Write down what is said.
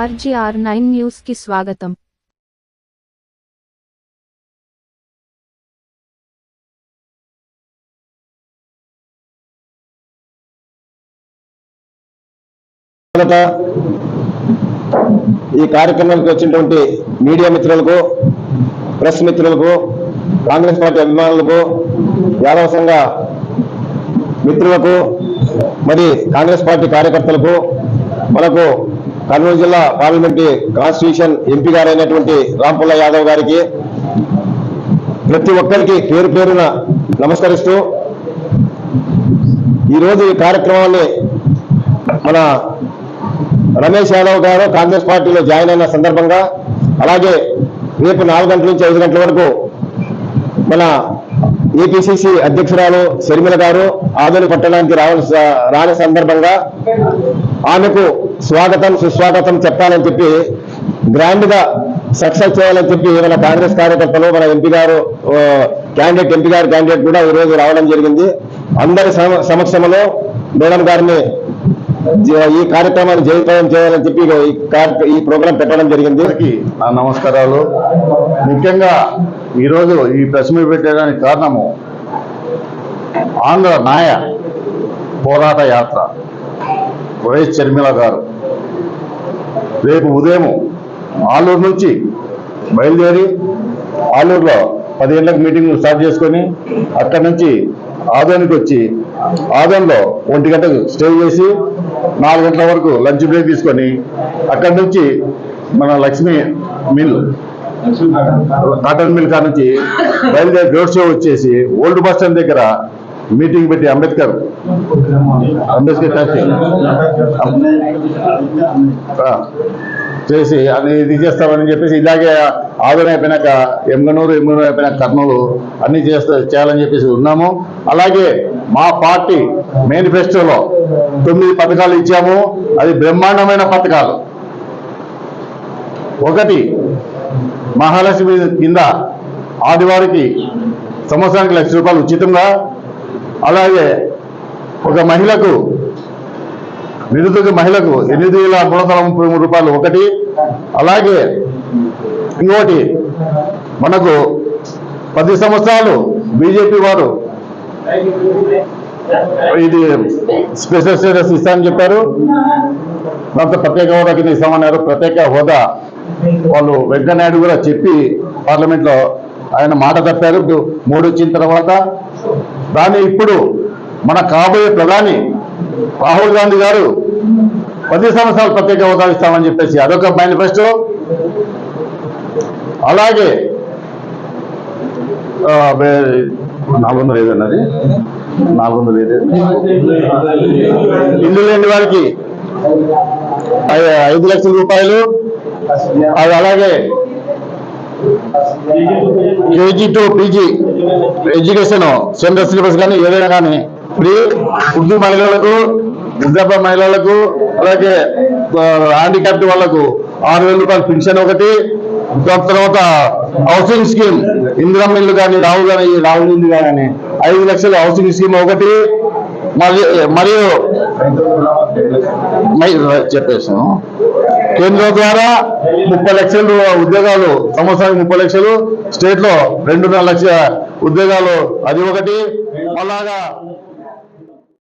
RGR9 news కి స్వాగతం. ఈ కార్యక్రమానికి వచ్చినటువంటి మీడియా మిత్రులకు, ప్రెస్ మిత్రులకు, కాంగ్రెస్ పార్టీ అభిమానులకు, యాదవ సంఘ మిత్రులకు, మరి కాంగ్రెస్ పార్టీ కార్యకర్తలకు, మనకు కర్నూలు జిల్లా పార్లమెంటరీ కాన్స్టిట్యూషన్ ఎంపీ గారైనటువంటి రాంపుల్ల యాదవ్ గారికి ప్రతి ఒక్కరికి పేరు పేరున నమస్కరిస్తూ, ఈరోజు ఈ కార్యక్రమాన్ని మన రమేష్ యాదవ్ గారు కాంగ్రెస్ పార్టీలో జాయిన్ అయిన సందర్భంగా, అలాగే రేపు 4 గంటల నుంచి 5 గంటల వరకు మన ఏపీసీసీ అధ్యక్షురాలు శర్మిల గారు ఆదోని పట్టణానికి రాని సందర్భంగా ఆమెకు స్వాగతం సుస్వాగతం చెప్పాలని చెప్పి, గ్రాండ్ గా సక్సెస్ చేయాలని చెప్పి మన కాంగ్రెస్ కార్యకర్తలు, మన ఎంపీ గారు క్యాండిడేట్ కూడా ఈరోజు రావడం జరిగింది. అందరి సమక్షంలో మేడం గారిని ఈ కార్యక్రమాన్ని జయప్రదం చేయాలని చెప్పి ఈ ప్రోగ్రాం పెట్టడం జరిగింది. నా నమస్కారాలు. ముఖ్యంగా ఈరోజు ఈ ప్రెస్ మీట్ పెట్టడానికి కారణము ఆంధ్ర న్యాయ పోరాట యాత్ర వైఎస్ షర్మిల గారు రేపు ఉదయం ఆలూరు నుంచి బయలుదేరి ఆలూరులో 10 గంటలకు మీటింగ్ స్టార్ట్ చేసుకొని అక్కడి నుంచి ఆదోనికి వచ్చి ఆదోన్లో 1 గంటకు స్టే చేసి 4 గంటల వరకు లంచ్ బ్రేక్ తీసుకొని అక్కడి నుంచి మన లక్ష్మీ మిల్ కాటన్ మిల్ కాడ నుంచి బయలుదేరి రోడ్ షో వచ్చేసి ఓల్డ్ బస్ స్టాండ్ దగ్గర మీటింగ్ పెట్టి అంబేద్కర్ చేసి అది ఇది చేస్తామని చెప్పేసి, ఇలాగే ఆదరణ అయిపోయినాక ఎమ్గనూరు అయిపోయినాక కర్నూలు అన్ని చేయాలని చెప్పేసి ఉన్నాము. అలాగే మా పార్టీ మేనిఫెస్టోలో 9 పథకాలు ఇచ్చాము. అది బ్రహ్మాండమైన పథకాలు. ఒకటి, మహాలక్ష్మి కింద ఆదివారికి సంవత్సరానికి ₹1,00,000 ఉచితంగా, అలాగే ఒక మహిళకు నిరుద్యోగ మహిళకు ₹8,333 ఒకటి, అలాగే ఇంకోటి మనకు 10 సంవత్సరాలు బీజేపీ వారు ఇది స్పెషల్ స్టేటస్ ఇస్తామని చెప్పారు. దాంతో ప్రత్యేక హోదా కింద ఇస్తామన్నారు. ప్రత్యేక హోదా వాళ్ళు వెంకయ్యనాయుడు కూడా చెప్పి పార్లమెంట్లో ఆయన మాట తప్పారు 3 వచ్చిన తర్వాత. దాన్ని ఇప్పుడు మన కాబోయే ప్రధాని రాహుల్ గాంధీ గారు 10 సంవత్సరాలు ప్రత్యేక హోదా ఇస్తామని చెప్పేసి అదొక మేనిఫెస్టో. అలాగే 400 ఏదన్నది 400 ఇల్లు లేని వారికి 5 లక్షల రూపాయలు. అది అలాగే KG to PG education central syllabus కానీ ఏదైనా కానీ ఫ్రీ. ఉర్దూ మహిళలకు, వృద్ధాప్య మహిళలకు, అలాగే హ్యాండిక్యాప్డ్ వాళ్లకు ₹6,000 పెన్షన్ ఒకటి. తర్వాత హౌసింగ్ స్కీమ్, ఇందిరా మిల్లు కానీ రాహుల్ ఇల్లు కానీ 5 లక్షల హౌసింగ్ స్కీమ్ ఒకటి. మరియు చెప్పేసాను, కేంద్రం ద్వారా 30 లక్షల ఉద్యోగాలు, సంవత్సరానికి 30 లక్షలు, స్టేట్ లో 2.5 లక్షల ఉద్యోగాలు, అది ఒకటి. అలాగా